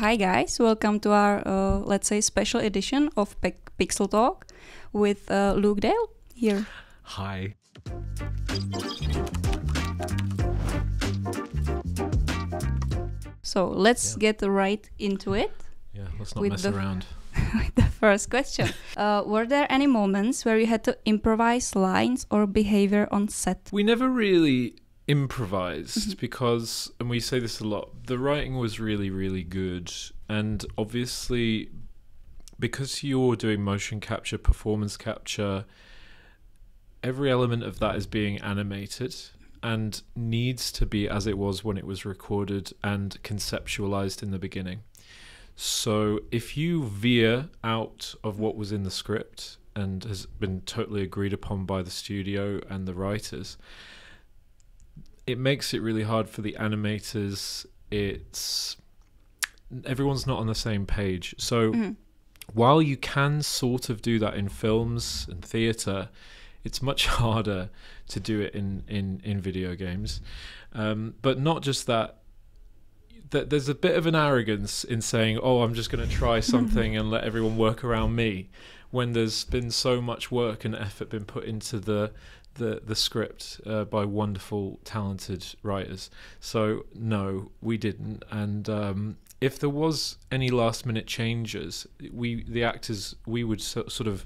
Hi guys, welcome to our, let's say, special edition of Pixel Talk with Lukem Dalem here. Hi. So let's get right into it. Yeah, let's not mess around. With the first question. Were there any moments where you had to improvise lines or behavior on set? We never really improvised because, and we say this a lot, the writing was really, really good. And obviously, because you're doing motion capture, performance capture, every element of that is being animated and needs to be as it was when it was recorded and conceptualized in the beginning. So if you veer out of what was in the script and has been totally agreed upon by the studio and the writers, it makes it really hard for the animators. Everyone's not on the same page. So while you can sort of do that in films and theatre, it's much harder to do it in video games. But not just that, there's a bit of an arrogance in saying, oh, I'm just going to try something and let everyone work around me, when there's been so much work and effort been put into the script by wonderful, talented writers. So no, we didn't. And if there was any last minute changes, the actors, we would sort of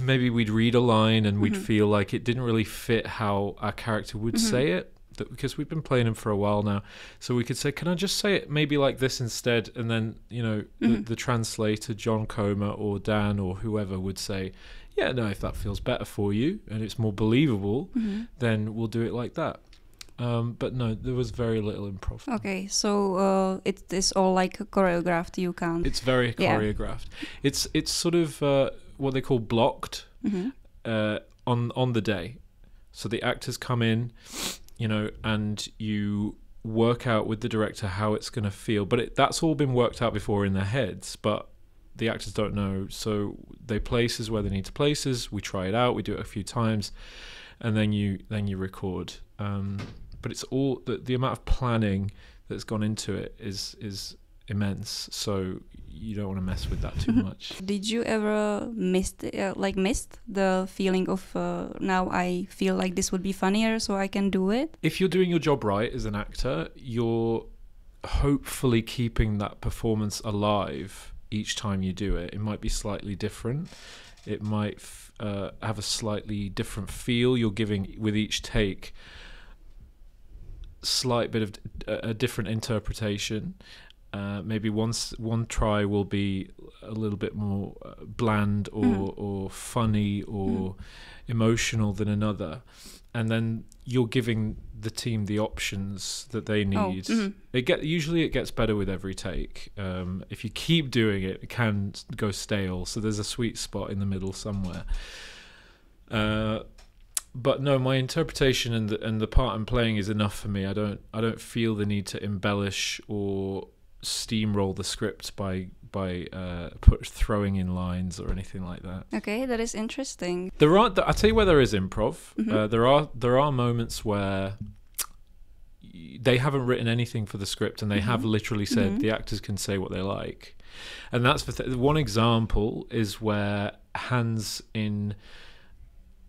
maybe we'd read a line and we'd feel like it didn't really fit how our character would say it, because we've been playing him for a while now. So we could say, can I just say it maybe like this instead? And then, you know, the translator, John Comer or Dan or whoever, would say, yeah, no, if that feels better for you and it's more believable, then we'll do it like that. But no, there was very little improv. Okay, so it is all like choreographed. You can't. It's very choreographed. It's sort of what they call blocked on the day. So the actors come in, you know, and you work out with the director how it's going to feel. But that's all been worked out before in their heads, but the actors don't know. So they places where they need to places. We try it out. We do it a few times, and then you record. But it's all the amount of planning that's gone into it is immense. So you don't want to mess with that too much. Did you ever missed the feeling of now I feel like this would be funnier, so I can do it? If you're doing your job right as an actor, you're hopefully keeping that performance alive each time you do it. It might be slightly different. It might have a slightly different feel. You're giving with each take slight bit of a different interpretation. Maybe one try will be a little bit more bland or funny or emotional than another, and then you're giving the team the options that they need. Usually it gets better with every take. If you keep doing it, it can go stale. So there's a sweet spot in the middle somewhere. But no, my interpretation and the part I'm playing is enough for me. I don't feel the need to embellish or steamroll the script by throwing in lines or anything like that. Okay, that is interesting. I'll tell you where there is improv. There are moments where they haven't written anything for the script and they have literally said the actors can say what they like, and that's one example is where Hans in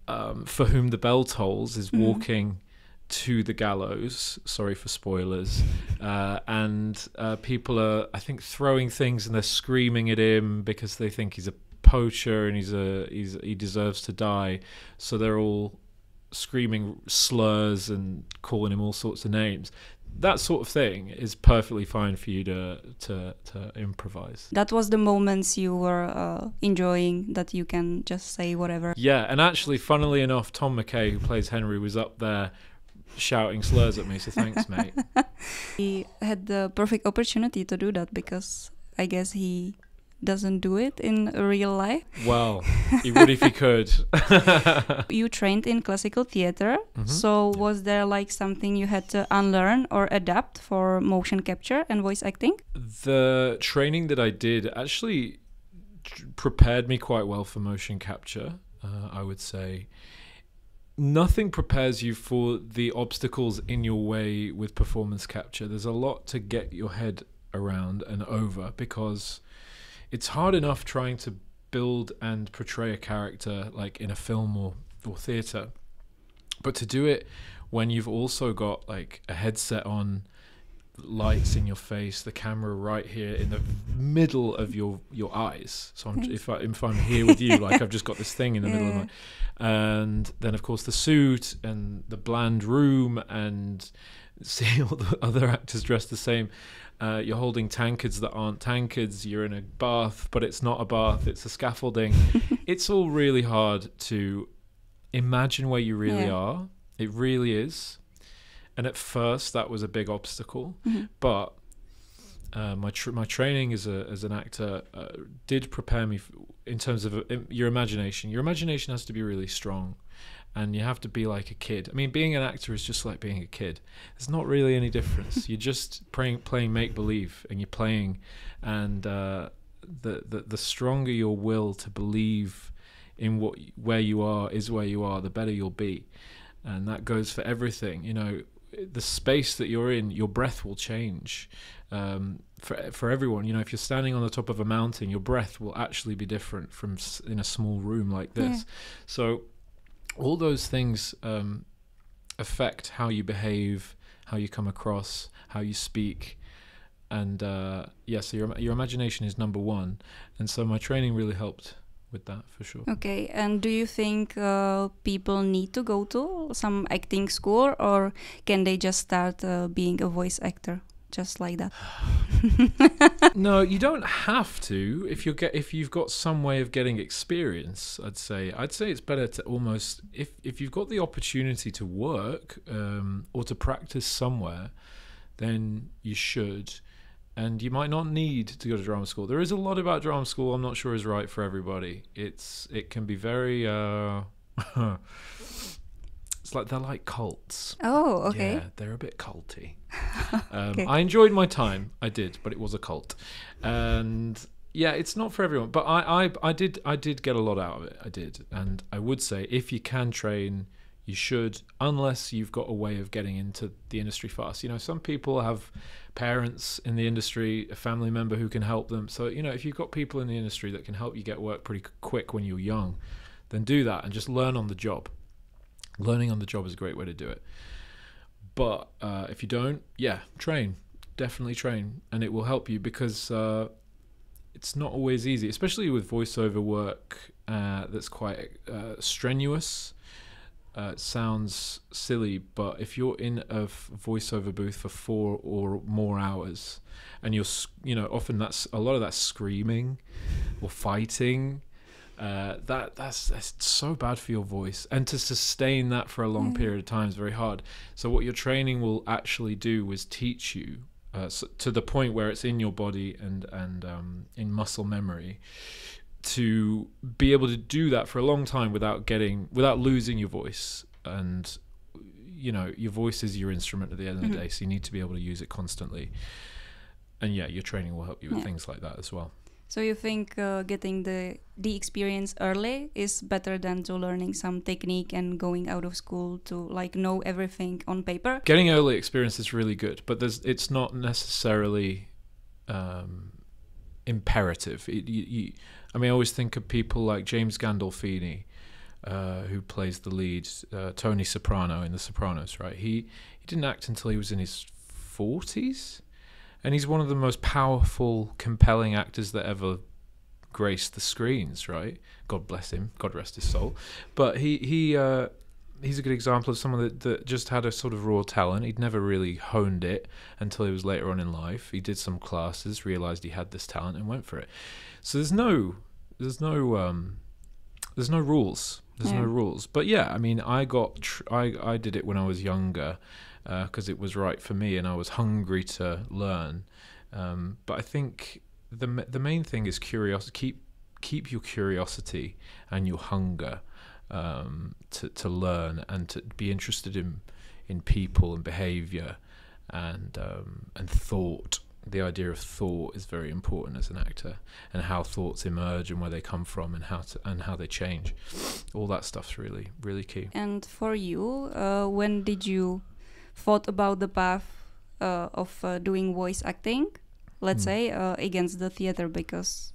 For Whom the Bell Tolls is walking to the gallows, sorry for spoilers, and people are, I think, throwing things and they're screaming at him because they think he's a poacher and he deserves to die. So they're all screaming slurs and calling him all sorts of names. That sort of thing is perfectly fine for you to improvise. That was the moments you were enjoying, that you can just say whatever. Yeah, and actually, funnily enough, Tom McKay, who plays Henry, was up there shouting slurs at me, so thanks, mate. He had the perfect opportunity to do that because I guess he doesn't do it in real life. Well, he would if he could. You trained in classical theater, so was there like something you had to unlearn or adapt for motion capture and voice acting? The training that I did actually prepared me quite well for motion capture, I would say. Nothing prepares you for the obstacles in your way with performance capture. There's a lot to get your head around and over, because it's hard enough trying to build and portray a character like in a film or theatre, but to do it when you've also got like a headset on, lights in your face, the camera right here in the middle of your eyes. So if I'm here with you, like I've just got this thing in the middle of my, and then of course the suit and the bland room, and seeing all the other actors dressed the same. You're holding tankards that aren't tankards. You're in a bath, but it's not a bath. It's a scaffolding. It's all really hard to imagine where you really are. It really is. And at first, that was a big obstacle. But my training as an actor did prepare me in terms of your imagination. Your imagination has to be really strong, and you have to be like a kid. I mean, being an actor is just like being a kid. There's not really any difference. You're just playing make-believe, and you're playing, and the stronger your will to believe in where you are is where you are, the better you'll be. And that goes for everything. You know, the space that you're in, your breath will change. For everyone, you know, if you're standing on the top of a mountain, your breath will actually be different from in a small room like this. So all those things affect how you behave, how you come across, how you speak. And so your imagination is number one. And so my training really helped with that, for sure. Okay, and do you think people need to go to some acting school, or can they just start being a voice actor just like that? No, you don't have to. If you've got some way of getting experience, I'd say it's better to almost, if you've got the opportunity to work or to practice somewhere, then you should. And you might not need to go to drama school. There is a lot about drama school I'm not sure is right for everybody. It can be very it's like they're like cults. Oh, okay. Yeah, they're a bit culty. Okay. I enjoyed my time. I did, but it was a cult. And yeah, it's not for everyone. But I did get a lot out of it. I did. And I would say if you can train, you should, unless you've got a way of getting into the industry fast. You know, some people have parents in the industry, a family member who can help them. So, you know, if you've got people in the industry that can help you get work pretty quick when you're young, then do that and just learn on the job. Learning on the job is a great way to do it. But if you don't, train. Definitely train. And it will help you, because it's not always easy, especially with voiceover work that's quite strenuous. It sounds silly, but if you're in a voiceover booth for 4 or more hours, and often that's a lot of that screaming or fighting, that's so bad for your voice, and to sustain that for a long period of time is very hard. So what your training will actually do is teach you to the point where it's in your body and in muscle memory, to be able to do that for a long time without losing your voice. And you know, your voice is your instrument at the end of the day, so you need to be able to use it constantly. And your training will help you with things like that as well. So you think getting the experience early is better than to learning some technique and going out of school to like know everything on paper? Getting early experience is really good, but it's not necessarily imperative. I mean, I always think of people like James Gandolfini, who plays the lead, Tony Soprano in The Sopranos, right? He didn't act until he was in his 40s, and he's one of the most powerful, compelling actors that ever graced the screens, right? God bless him, God rest his soul. But he's a good example of someone that just had a sort of raw talent. He'd never really honed it until he was later on in life. He did some classes, realized he had this talent, and went for it. So there's no rules. There's no rules. But I mean, I did it when I was younger because it was right for me, and I was hungry to learn. But I think the main thing is curiosity. Keep your curiosity and your hunger to learn and to be interested in people and behavior and thought. The idea of thought is very important as an actor, and how thoughts emerge and where they come from, and how they change. All that stuff's really, really key. And for you, when did you thought about the path of doing voice acting? let's say, against the theater? Because,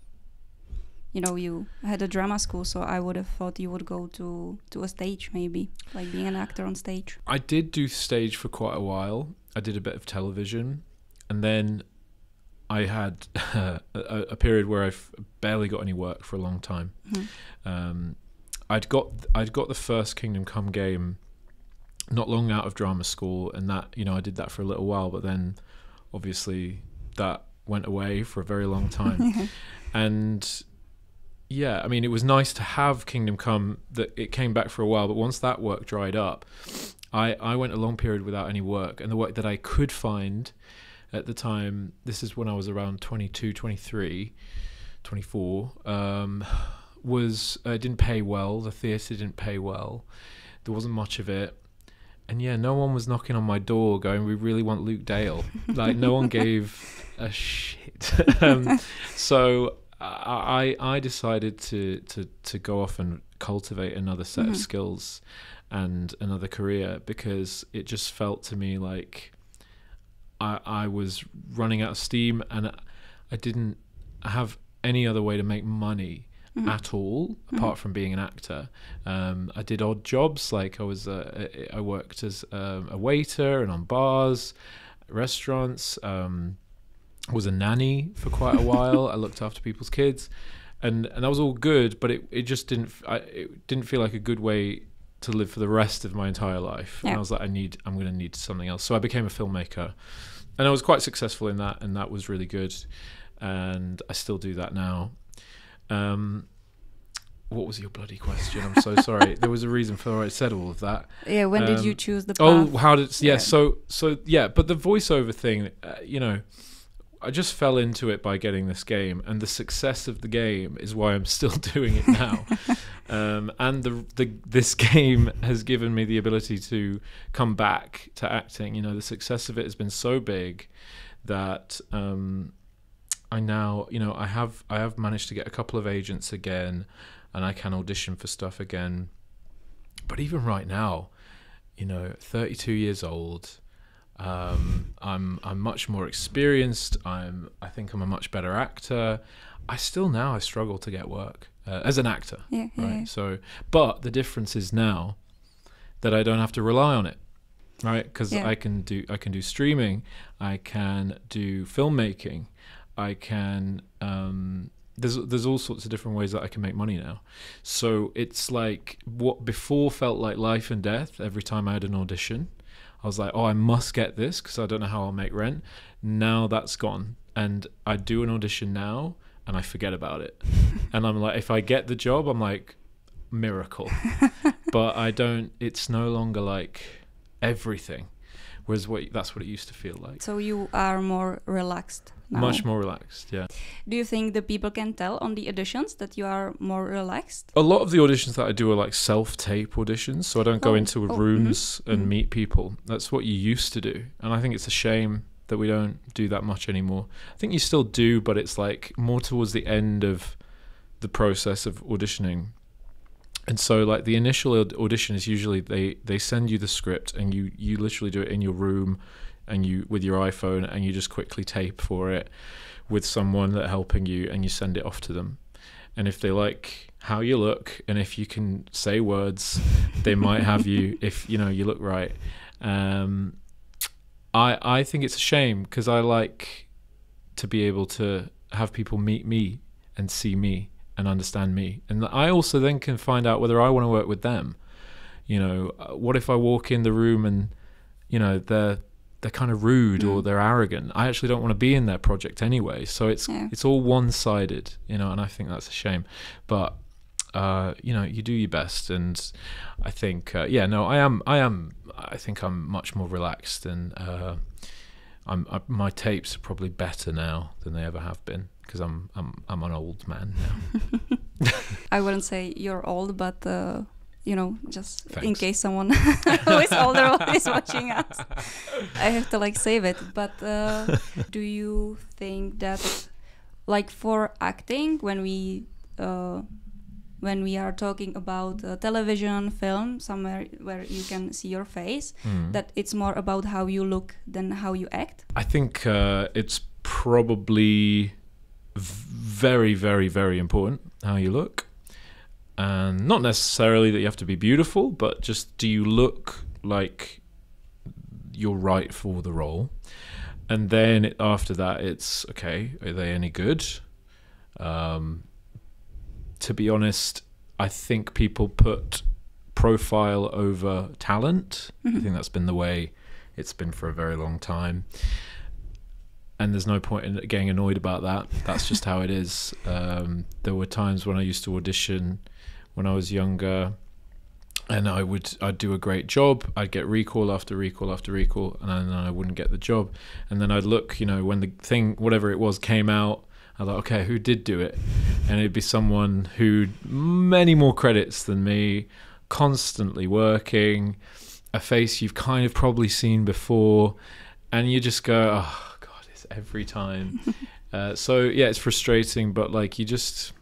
you know, you had a drama school, so I would have thought you would go to a stage, maybe, like being an actor on stage. I did do stage for quite a while. I did a bit of television, and then I had a period where I barely got any work for a long time. I'd got the first Kingdom Come game not long out of drama school, and that, you know, I did that for a little while, but then obviously that went away for a very long time. And yeah, I mean, it was nice to have Kingdom Come, that it came back for a while, but once that work dried up, I went a long period without any work, and the work that I could find at the time, this is when I was around 22, 23, 24, was didn't pay well. The theatre didn't pay well. There wasn't much of it. And yeah, no one was knocking on my door going, we really want Luke Dale. Like, no one gave a shit. So I decided to go off and cultivate another set of skills and another career, because it just felt to me like I was running out of steam, and I didn't have any other way to make money at all, apart from being an actor. I did odd jobs, like I worked as a waiter and on bars, restaurants, was a nanny for quite a while. I looked after people's kids, and that was all good, but it just didn't feel like a good way to live for the rest of my entire life. And I was like, I'm going to need something else. So I became a filmmaker, and I was quite successful in that, and that was really good, and I still do that now. What was your bloody question? I'm so sorry. There was a reason for why I said all of that. Yeah, when did you choose the path? Oh, how did... Yeah, so yeah, but the voiceover thing, you know, I just fell into it by getting this game, and the success of the game is why I'm still doing it now. And this game has given me the ability to come back to acting. You know, the success of it has been so big that I now, you know, I have managed to get a couple of agents again, and I can audition for stuff again. But even right now, you know, 32 years old, I'm much more experienced. I think I'm a much better actor. I struggle to get work as an actor, right? Yeah. So, but the difference is now that I don't have to rely on it, right? Because I can do streaming, I can do filmmaking, I can. There's all sorts of different ways that I can make money now. So it's like what before felt like life and death every time I had an audition. I was like, oh, I must get this because I don't know how I'll make rent. Now that's gone. And I do an audition now and I forget about it. And I'm like, if I get the job, I'm like, miracle. But I don't, it's no longer like everything. Whereas that's what it used to feel like. So you are more relaxed now? Much more relaxed, yeah. Do you think the people can tell on the auditions that you are more relaxed? A lot of the auditions that I do are like self-tape auditions, so I don't go into rooms and meet people. That's what you used to do. And I think it's a shame that we don't do that much anymore. I think you still do, but it's like more towards the end of the process of auditioning. And so like the initial audition is usually they send you the script and you literally do it in your room and you with your iPhone, and you just quickly tape for it with someone that helping you, and you send it off to them. And if they like how you look and if you can say words, they might have you if you know you look right. I think it's a shame because I like to be able to have people meet me and see me and understand me, and I also then can find out whether I want to work with them. You know, what if I walk in the room and you know they're kind of rude or they're arrogant? I actually don't want to be in their project anyway, so it's all one-sided, you know, and I think that's a shame. But you know, you do your best, and I think I think I'm much more relaxed, and my tapes are probably better now than they ever have been because I'm an old man now. I wouldn't say you're old, but you know, just Thanks. In case someone who is older is watching us, I have to like save it. But do you think that, like, for acting, when we are talking about television, film, somewhere where you can see your face, that it's more about how you look than how you act? I think it's probably very, very, very important, how you look. And not necessarily that you have to be beautiful, but just, do you look like you're right for the role? And then after that, it's, okay, are they any good? To be honest, I think people put profile over talent. I think that's been the way it's been for a very long time. And there's no point in getting annoyed about that. That's just how it is. There were times when I used to audition when I was younger, and I'd do a great job. I'd get recall after recall after recall, and then I wouldn't get the job. And then I'd look, when the thing, whatever it was, came out, I thought, okay, who did do it? And it'd be someone who many more credits than me, constantly working, a face you've kind of probably seen before, and you just go, oh God, it's every time. So yeah, it's frustrating, but like, you just,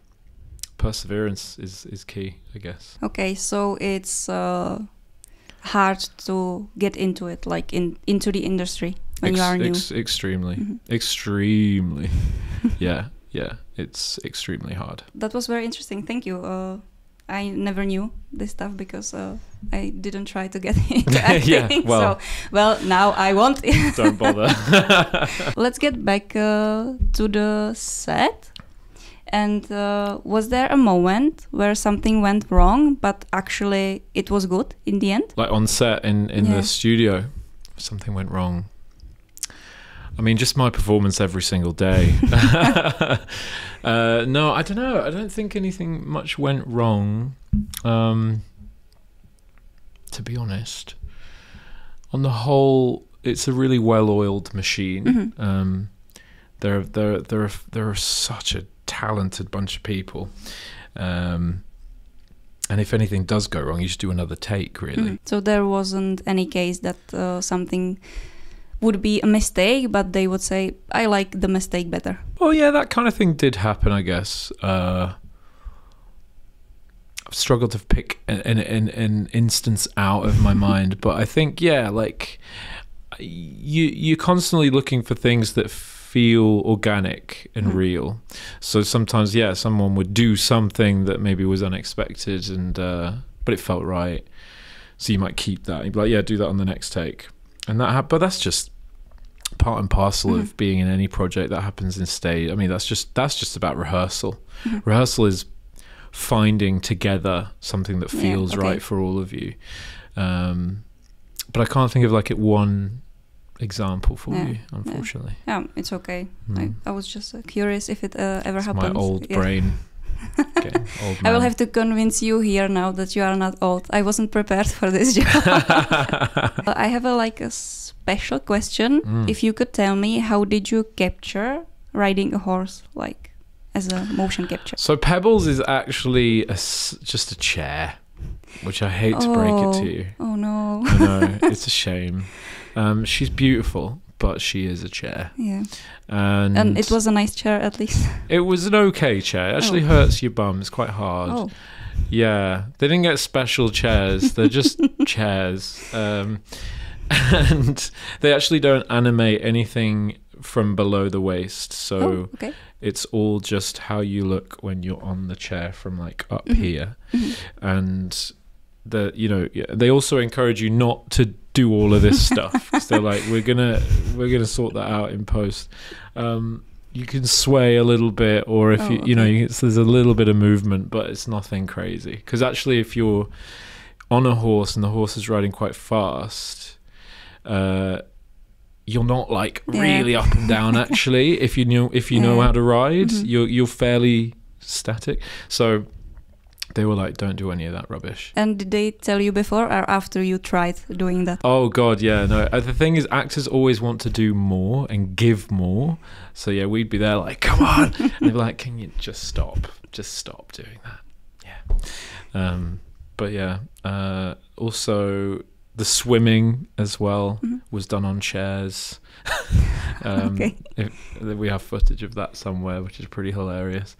perseverance is key, I guess. Okay, so it's hard to get into it, like into the industry when you are new. Extremely, extremely. Yeah, it's extremely hard. That was very interesting. Thank you. I never knew this stuff because I didn't try to get into acting. Yeah, well, now I won't. Don't bother. Let's get back to the set. And was there a moment where something went wrong, but actually it was good in the end? Like on set in the studio, something went wrong. I mean, just my performance every single day. No, I don't know. I don't think anything much went wrong. To be honest, on the whole, it's a really well-oiled machine. There are such a talented bunch of people, and if anything does go wrong, you just do another take, really. So there wasn't any case that something would be a mistake, but they would say, I like the mistake better. Well, yeah, that kind of thing did happen, I guess. I've struggled to pick an instance out of my mind, but I think, yeah, like, you're constantly looking for things that feel organic and real. So sometimes, yeah, someone would do something that maybe was unexpected, and but it felt right. So you might keep that. You'd be like, yeah, do that on the next take. And but that's just part and parcel of being in any project. That happens in stage. I mean, that's just about rehearsal. Rehearsal is finding together something that feels right for all of you. But I can't think of like one example for you, unfortunately. Yeah, it's okay. I was just curious if it ever happens. My old brain. Old I will have to convince you here now that you are not old. I wasn't prepared for this job. I have a special question. If you could tell me, how did you capture riding a horse, like as a motion capture? So Pebbles is actually just a chair, which I hate to break it to you. Oh no. I know, it's a shame. She's beautiful, but she is a chair. Yeah. And it was a nice chair, at least. It was an okay chair. It actually hurts your bum. It's quite hard. Oh. Yeah. They didn't get special chairs. They're just chairs. And they actually don't animate anything from below the waist. So it's all just how you look when you're on the chair from like up here. And they also encourage you not to do all of this stuff, because they're like, we're gonna sort that out in post. You can sway a little bit, or if there's a little bit of movement, but it's nothing crazy. Because actually, if you're on a horse and the horse is riding quite fast, you're not like really up and down. Actually, if you know how to ride, you're fairly static. So they were like, don't do any of that rubbish. And did they tell you before or after you tried doing that? Oh God, yeah. No, the thing is, actors always want to do more and give more. So yeah, we'd be there like, come on. And they'd be like, can you just stop doing that? Yeah. But yeah, also the swimming as well was done on chairs. We have footage of that somewhere, which is pretty hilarious.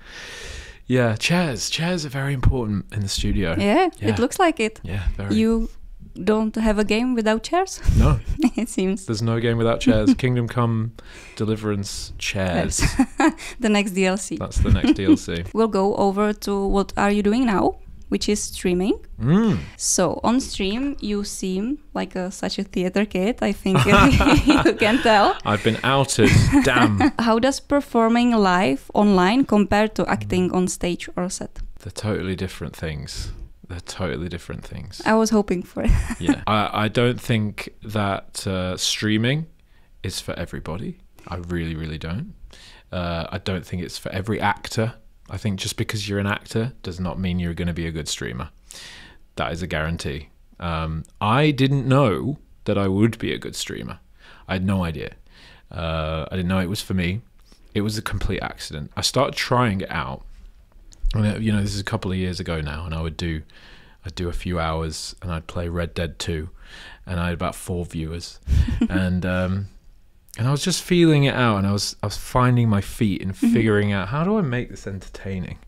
Yeah, chairs are very important in the studio. Yeah, it looks like it. Yeah, very. You don't have a game without chairs? No. It seems. There's no game without chairs. Kingdom Come, Deliverance, chairs. The next DLC. That's the next DLC. We'll go over to what are you doing now, which is streaming. So on stream, you seem like such a theater kid. I think you can tell. I've been outed. Damn. How does performing live online compare to acting on stage or set? They're totally different things. I was hoping for it. Yeah. I don't think that streaming is for everybody. I really, really don't. I don't think it's for every actor. I think just because you're an actor does not mean you're going to be a good streamer. That is a guarantee. I didn't know that I would be a good streamer. I had no idea. I didn't know it was for me. It was a complete accident. I started trying it out. And, you know, this is a couple of years ago now, and I'd do a few hours, and I'd play Red Dead 2, and I had about 4 viewers, and I was just feeling it out, and I was finding my feet and figuring out, how do I make this entertaining?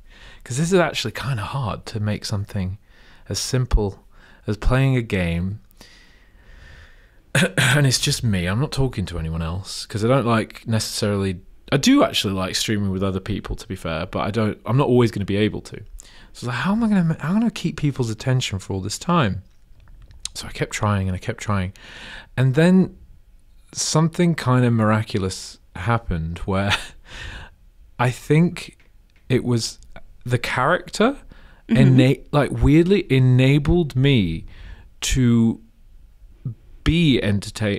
Because this is actually kind of hard to make something as simple as playing a game, and it's just me. I'm not talking to anyone else, because I don't like necessarily. I do actually like streaming with other people, to be fair, but I'm not always going to be able to. So like, how am I going to keep people's attention for all this time? So I kept trying and I kept trying, and then something kind of miraculous happened where I think it was the character weirdly enabled me to be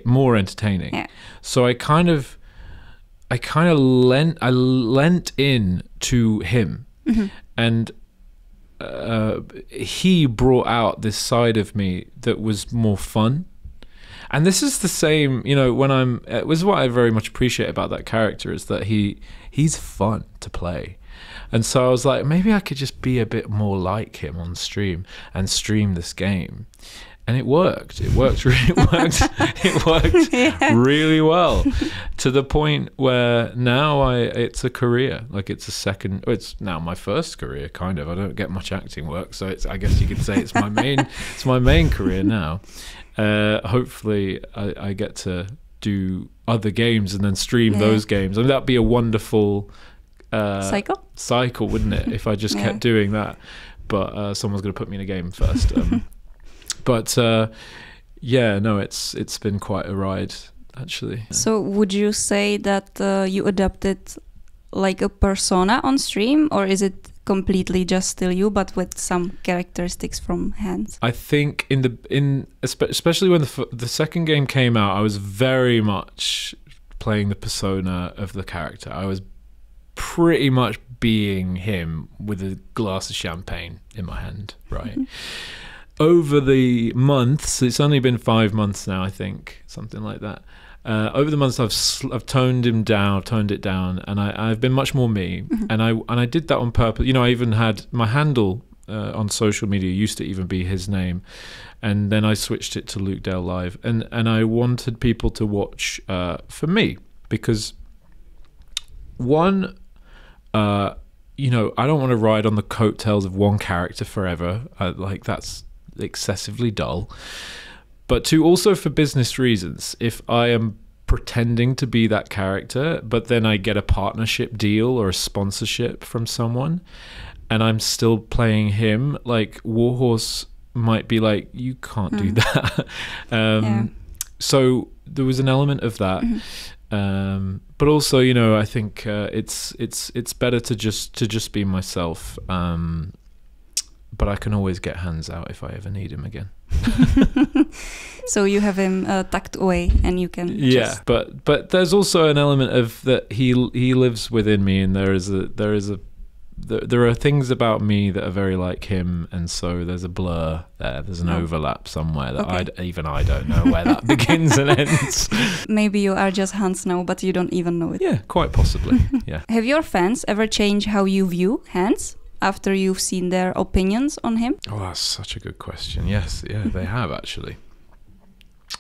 more entertaining. Yeah. So I kind of lent in to him, and he brought out this side of me that was more fun. And this is the same, you know, it was what I very much appreciate about that character, is that he's fun to play. And so I was like, maybe I could just be a bit more like him on stream and stream this game. And it worked. It worked really well, to the point where now it's a career. Like it's now my first career, kind of. I don't get much acting work, so I guess you could say it's my main career now. Hopefully I get to do other games and then stream those games. I mean, that'd be a wonderful cycle, wouldn't it? If I just kept doing that. But someone's going to put me in a game first. But it's been quite a ride, actually. So would you say that you adopted like a persona on stream, or is it completely just still you, but with some characteristics from Hans? I think especially when the second game came out, I was very much playing the persona of the character. I was pretty much being him with a glass of champagne in my hand, right? Over the months, it's only been 5 months now, I think, something like that. Over the months, I've toned it down, and I've been much more me. And I did that on purpose. You know, I even had my handle on social media used to even be his name, and then I switched it to Luke Dale Live, and I wanted people to watch for me, because one, you know, I don't want to ride on the coattails of one character forever. That's excessively dull. But two, also for business reasons, if I am pretending to be that character, but then I get a partnership deal or a sponsorship from someone, and I'm still playing him, like Warhorse might be like, you can't do that. So there was an element of that. But also, you know, I think it's better to just be myself. But I can always get Hans out if I ever need him again. So you have him tucked away, and you can. Yeah, but there's also an element of that he lives within me, and there are things about me that are very like him, and so there's a blur there. There's an overlap somewhere that I don't know where that begins and ends. Maybe you are just Hans now, but you don't even know it. Yeah, quite possibly. Yeah. Have your fans ever changed how you view Hans after you've seen their opinions on him? Oh, that's such a good question. Yes, they have actually.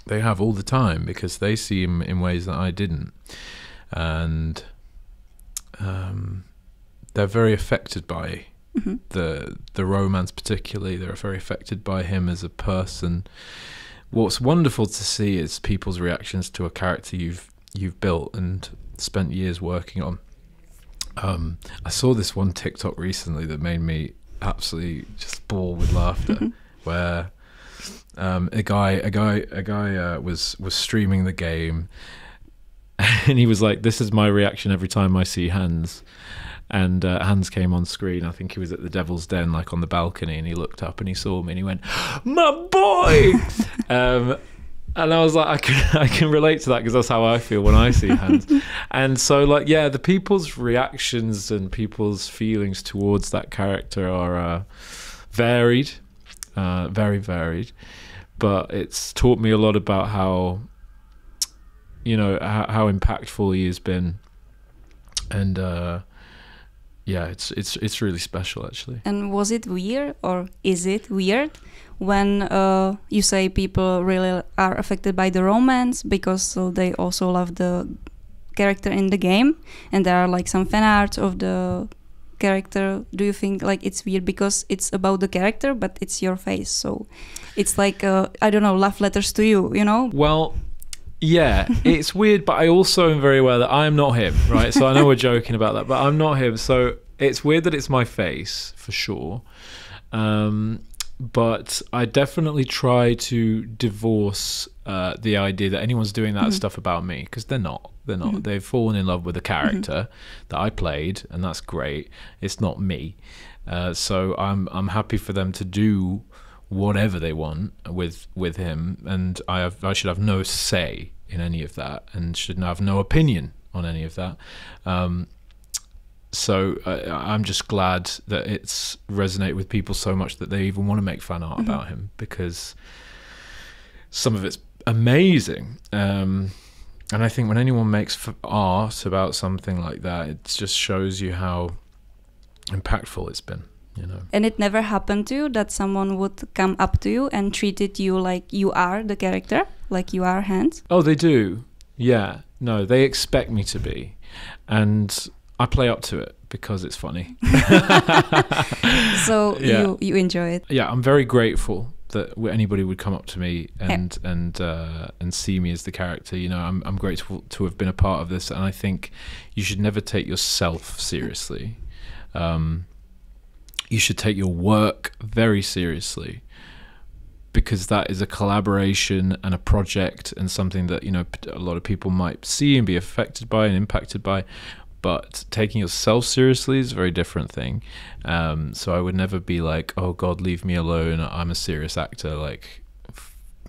They have all the time, because they see him in ways that I didn't, and they're very affected by the romance particularly. They're very affected by him as a person. What's wonderful to see is people's reactions to a character you've built and spent years working on. I saw this one TikTok recently that made me absolutely just bawl with laughter, where a guy was streaming the game, and he was like, "This is my reaction every time I see Hans." And Hans came on screen. I think he was at the Devil's Den, like on the balcony, and he looked up and he saw me and he went, "My boy!" And I was like, I can relate to that, because that's how I feel when I see Hans. And so, like, yeah, the people's reactions and people's feelings towards that character are varied, very varied. But it's taught me a lot about how, you know, how impactful he has been. And yeah, it's really special, actually. And was it weird, or is it weird, when you say people really are affected by the romance because they also love the character in the game, and there are like some fan art of the character? Do you think like it's weird because it's about the character but it's your face, so it's like I don't know, love letters to you, you know? Well, yeah, it's weird, but I also am very aware that I'm not him, right? So I know we're joking about that, but I'm not him. So it's weird that it's my face, for sure. But I definitely try to divorce the idea that anyone's doing that stuff about me, because they're not. They're not. They've fallen in love with a character that I played, and that's great. It's not me. So I'm happy for them to do whatever they want with him, and I should have no say in any of that, and should have no opinion on any of that. So I'm just glad that it's resonated with people so much that they even want to make fan art about him, because some of it's amazing. And I think when anyone makes art about something like that, it just shows you how impactful it's been, you know. And it never happened to you that someone would come up to you and treated you like you are the character, like you are Hans? Oh, they do. Yeah. No, they expect me to be. And I play up to it because it's funny. So yeah. you enjoy it. Yeah, I'm very grateful that anybody would come up to me and see me as the character. You know, I'm grateful to have been a part of this, and I think you should never take yourself seriously. You should take your work very seriously, because that is a collaboration and a project and something that, you know, a lot of people might see and be affected by and impacted by. But taking yourself seriously is a very different thing. So I would never be like, "Oh God, leave me alone, I'm a serious actor." Like,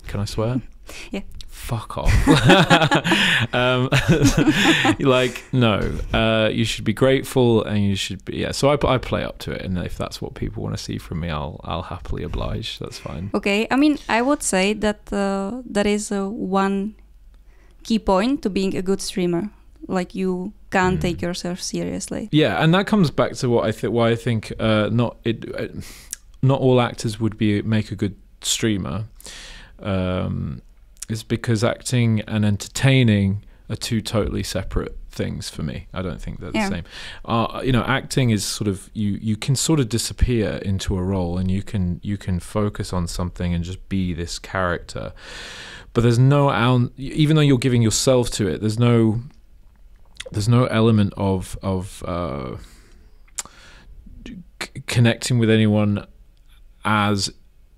can I swear? Yeah. Fuck off. Like, no. You should be grateful, and you should be. Yeah. So I play up to it, and if that's what people want to see from me, I'll happily oblige. That's fine. Okay. I mean, I would say that that is one key point to being a good streamer. Like, you can't take yourself seriously. Yeah, and that comes back to why I think not all actors would make a good streamer. Is because acting and entertaining are two totally separate things for me. I don't think they're the same. You know, acting is sort of you can sort of disappear into a role, and you can focus on something and just be this character. But there's no, even though you're giving yourself to it, there's no element of connecting with anyone as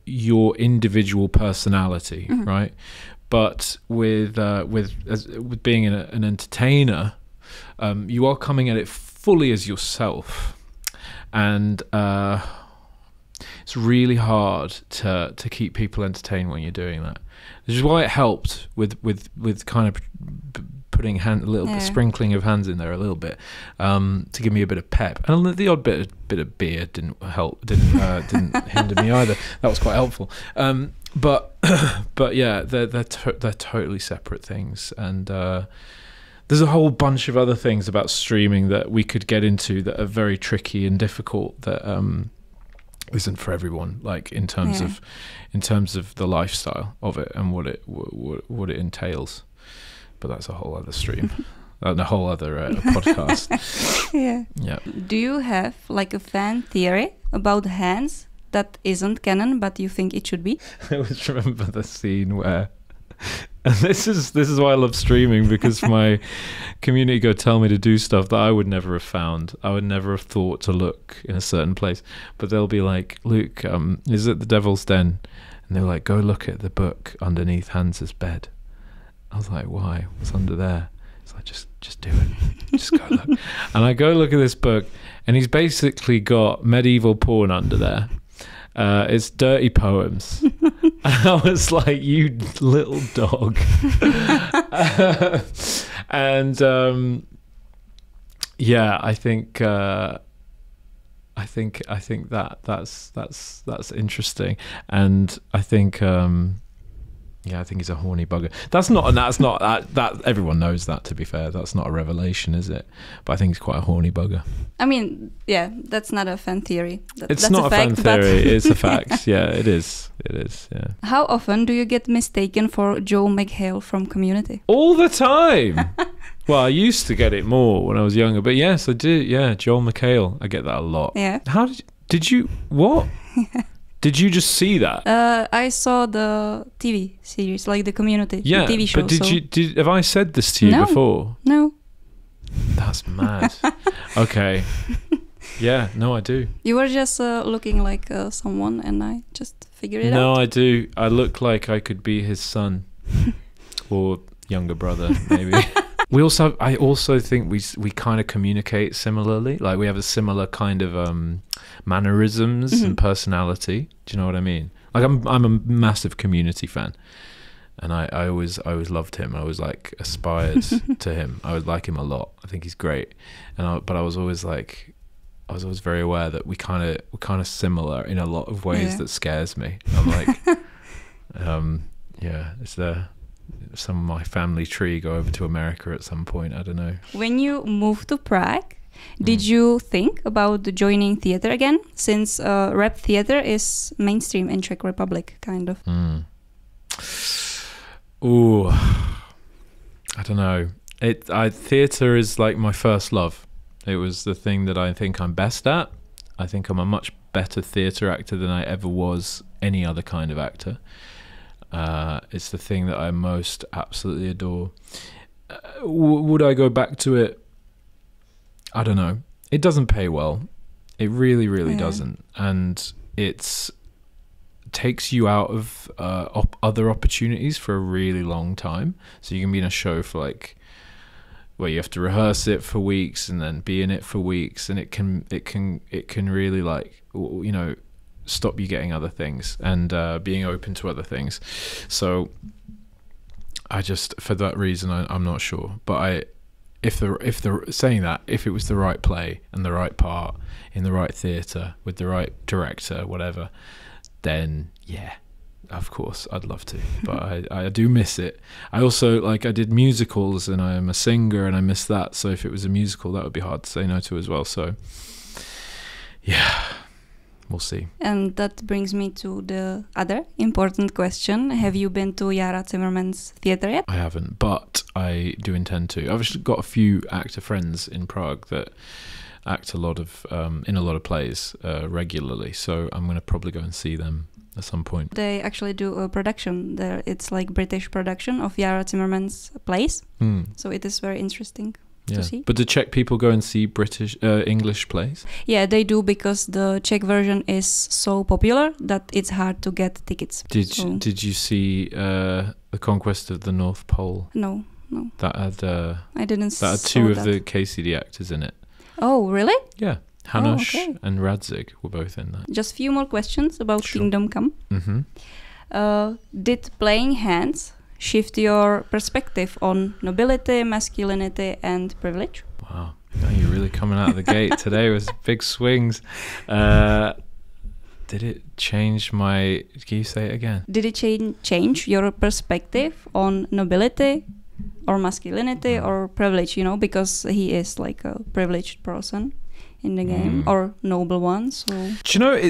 your individual personality, right? But with being an entertainer, you are coming at it fully as yourself, and it's really hard to keep people entertained when you're doing that. Which is why it helped with kind of putting a little bit, sprinkling of Hans in there a little bit, to give me a bit of pep, and the odd bit of beer didn't hinder me either. That was quite helpful. But yeah, they're totally separate things, and there's a whole bunch of other things about streaming that we could get into that are very tricky and difficult, that isn't for everyone, like in terms of the lifestyle of it and what it entails. But that's a whole other stream, and a whole other podcast. Yeah. Do you have like a fan theory about Hans that isn't canon, but you think it should be? I always remember the scene where, and this is why I love streaming, because my community go tell me to do stuff that I would never have found. I would never have thought to look in a certain place. But they'll be like, Luke, is it the Devil's Den? And they're like, go look at the book underneath Hans's bed. I was like, why? What's under there? It's like, just do it. Just go look. And I go look at this book, and he's basically got medieval porn under there. It's dirty poems. I was like, you little dog. And yeah, I think that's interesting, and I think I think he's a horny bugger. That everyone knows that, to be fair. That's not a revelation, is it? But I think he's quite a horny bugger. I mean, yeah, that's not a fan theory. It's not a fan theory. It's a fact. Yeah, it is. It is, yeah. How often do you get mistaken for Joe McHale from Community? All the time. Well, I used to get it more when I was younger, but yes, I do. Yeah, Joel McHale. I get that a lot. Yeah. How did you what? Did you just see that? I saw the TV series, like the Community, yeah, the TV show. But have I said this to you before? No. That's mad. Okay. Yeah, no, I do. You were just looking like someone, and I just figured it out. No, I do. I look like I could be his son or younger brother, maybe. I also think we kind of communicate similarly. Like we have a similar kind of mannerisms and personality. Do you know what I mean? Like I'm a massive Community fan, and I always loved him. I always like aspired to him. I would like him a lot. I think he's great. But I was always very aware that we're kind of similar in a lot of ways that scares me. I'm like, it's some of my family tree go over to America at some point. I don't know. When you moved to Prague, did you think about joining theater again? Since rap theater is mainstream in Czech Republic, kind of. Ooh, I don't know. Theater is like my first love. It was the thing that I think I'm best at. I think I'm a much better theater actor than I ever was any other kind of actor. It's the thing that I most absolutely adore. Would I go back to it? I don't know. It doesn't pay well. It really, really doesn't. And it takes you out of other opportunities for a really long time. So you can be in a show for like, where you have to rehearse it for weeks and then be in it for weeks, and it can really, like, you know, stop you getting other things and being open to other things. So I just, for that reason, I'm not sure. But if it was the right play and the right part in the right theatre with the right director, whatever, then yeah, of course I'd love to. But I do miss it. I also, like, I did musicals and I'm a singer and I miss that. So if it was a musical, that would be hard to say no to as well. So yeah, we'll see. And that brings me to the other important question. Have you been to Jara Zimmerman's theatre yet? I haven't, but I do intend to. I've actually got a few actor friends in Prague that act in a lot of plays regularly, so I'm going to probably go and see them at some point. They actually do a production there. It's like British production of Jara Zimmerman's plays, so it is very interesting. To see. But do Czech people go and see English plays? Yeah, they do, because the Czech version is so popular that it's hard to get tickets. Did you see The Conquest of the North Pole? No. That had I didn't. That had two of the KCD actors in it. Oh, really? Yeah, Hanush and Radzig were both in that. Just a few more questions about Kingdom Come. Did playing Hans shift your perspective on nobility, masculinity, and privilege? Wow, you're really coming out of the gate today with big swings. Did it change my... Can you say it again? Did it change your perspective on nobility or masculinity or privilege, you know, because he is like a privileged person in the game, or noble one, so... Do you know,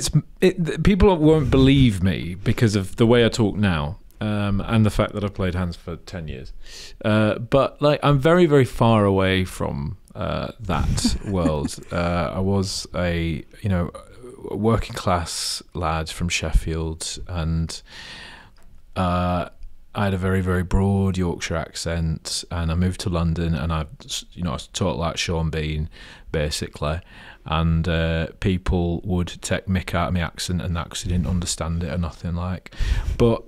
people won't believe me because of the way I talk now. And the fact that I've played Hans for 10 years. But like, I'm very, very far away from that world. I was working class lad from Sheffield, and I had a very, very broad Yorkshire accent, and I moved to London, and I was taught like Sean Bean, basically, and people would take mick out of my accent, and that 'cause they didn't understand it or nothing like. But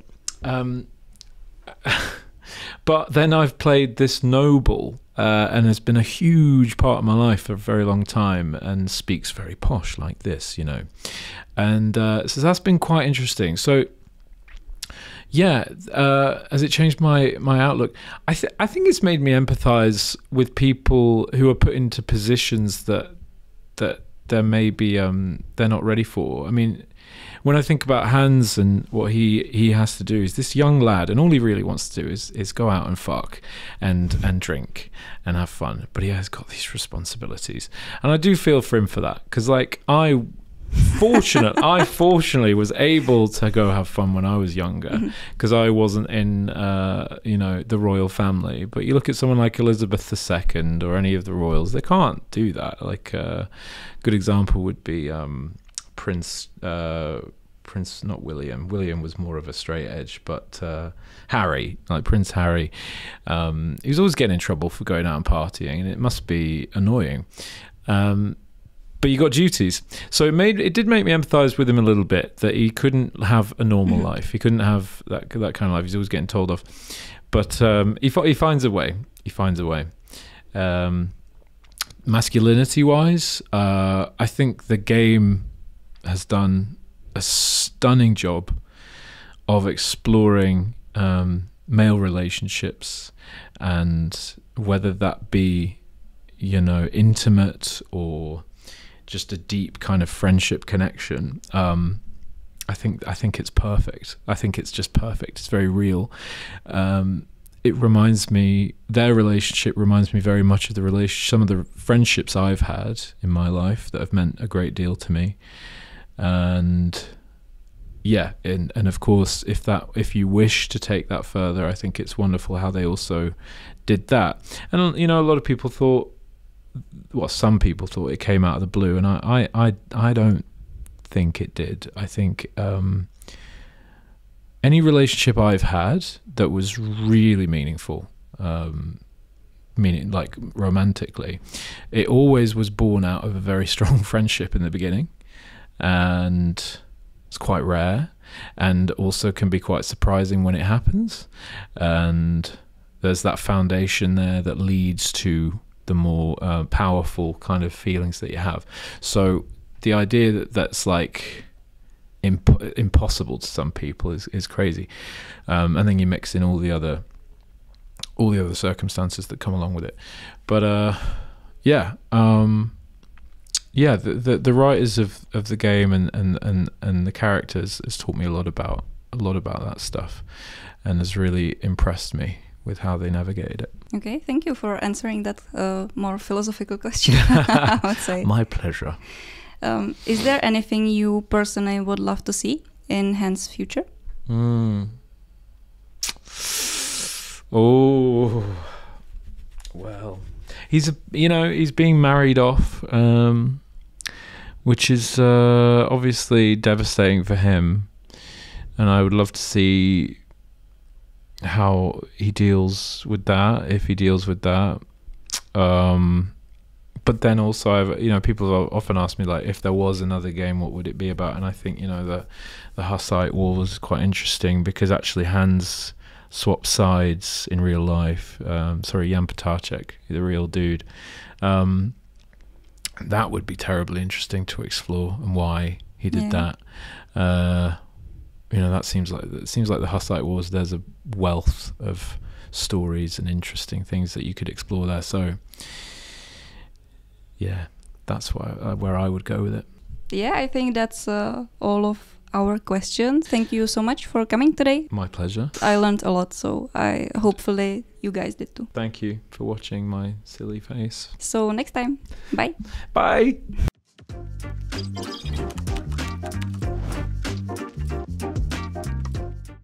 but then I've played this noble, and has been a huge part of my life for a very long time, and speaks very posh like this, and so that's been quite interesting. So yeah, has it changed my outlook? I think it's made me empathize with people who are put into positions that they're maybe they're not ready for. I mean, when I think about Hans and what he has to do, is this young lad, and all he really wants to do is go out and fuck and drink and have fun, but he has got these responsibilities, and I do feel for him for that, because like I fortunately was able to go have fun when I was younger, because I wasn't in the royal family. But you look at someone like Elizabeth II or any of the royals, they can't do that. Like a good example would be Prince, not William. William was more of a straight edge, but Harry, like Prince Harry, he was always getting in trouble for going out and partying, and it must be annoying. But you got duties, so it did make me empathise with him a little bit, that he couldn't have a normal life. He couldn't have that kind of life. He's always getting told off, but he finds a way. He finds a way. Masculinity-wise, I think the game has done a stunning job of exploring male relationships, and whether that be intimate or just a deep kind of friendship connection. I think it's perfect. I think it's just perfect. It's very real. Their relationship reminds me very much of some of the friendships I've had in my life that have meant a great deal to me. And yeah, and of course, if you wish to take that further, I think it's wonderful how they also did that. And a lot of people thought, some people thought it came out of the blue, and I don't think it did. I think any relationship I've had that was really meaningful, meaning like romantically, it always was born out of a very strong friendship in the beginning, and it's quite rare, and also can be quite surprising when it happens. And there's that foundation there that leads to the more powerful kind of feelings that you have. So the idea that's like impossible to some people is crazy, and then you mix in all the other circumstances that come along with it. But the writers of the game and the characters has taught me a lot about that stuff, and has really impressed me with how they navigated it. Okay, thank you for answering that more philosophical question. I would say. My pleasure. Is there anything you personally would love to see in Hans' future? Oh, well, he's being married off, which is obviously devastating for him, and I would love to see how he deals with that, if he deals with that. But then also, people often ask me, like, if there was another game, what would it be about? And I think, the Hussite War was quite interesting, because actually Hans swapped sides in real life. Jan Potacek, the real dude. That would be terribly interesting to explore, and why he did that. That seems like the Hussite Wars. There's a wealth of stories and interesting things that you could explore there. So yeah, that's where I would go with it. Yeah, I think that's all of our questions. Thank you so much for coming today. My pleasure. I learned a lot, so hopefully you guys did too. Thank you for watching my silly face. So next time, bye. Bye.